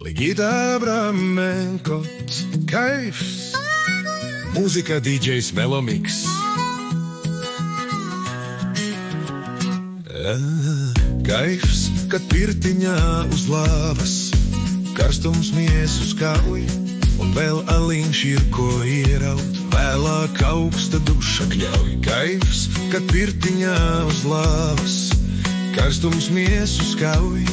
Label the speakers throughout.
Speaker 1: Ligita Abramenko, kaifs, mūzika DJs Melomix. Kaifs, kad pirtiņā uz lāvas karstums miesu skauj, un vēl aliņš ir ko ieraut, vēlāk augsta duša kļauj. Kaifs, kad pirtiņā uz lāvas karstums miesu skauj,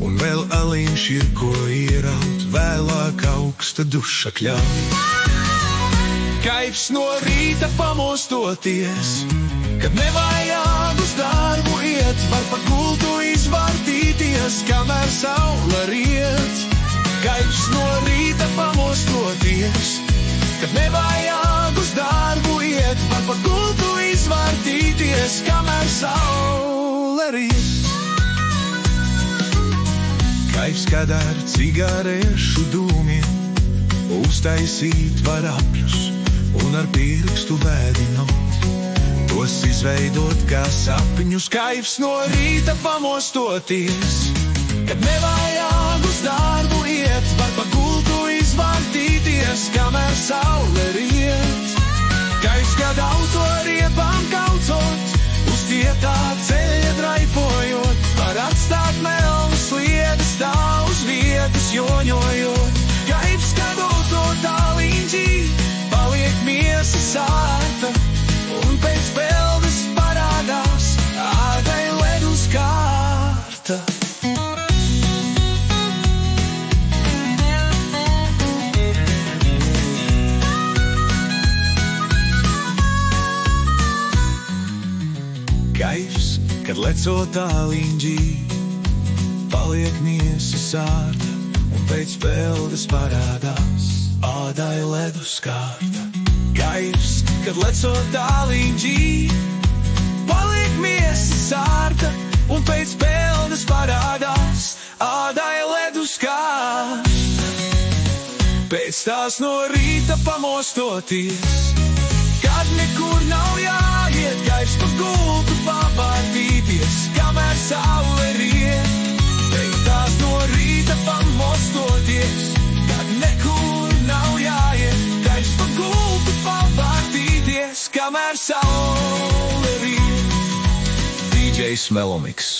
Speaker 1: un vēl aliņš ir ko ieraut, vēlāk augsta duša kļauj. Kaifs no rīta pamostoties, kad nevajag uz darbu iet, var pa gultu izvārtīties, kamēr saule riet. Kaifs no rīta pamostoties, kad nevajag uz darbu iet, var pa gultu izvārtīties, kamēr saule riet. Kaifs, kad ar cigarešu dūmiem uztaisīt var apļus un ar pirkstu vēdinot tos izveidot kā sapņus. Kaifs no rīta pamostoties, kad nevajag uz darbu iet, var pa gultu izvārtīties, kamēr saule riet. Kaifs, kad auto riepām kaucot, uz tietā ceļa draipojot, var atstāt melnas sliedas, tā uz vietas joņojot. Kaifs, kad auto tāliņģī paliek miesa sārta, un pēc peldes parādās ādai ledus kārta. Kaifs, kad lecot tāliņģī paliek miesa sārta, un pēc peldes parādās ādai ledus kārta. Kaifs, kad lecot tāliņģī paliek miesa sārta, un pēc peldes parādās ādai ledus kārta. Pēc tās no rīta pamostoties, kad nekur nav jāiet, kaifs pa gultu pavārtīties, kamēr saule riet. Pēc tās no rīta pamostoties, kad nekur nav jāiet, kaifs pa gultu pavārtīties, kamēr saule riet. DJs Melomix.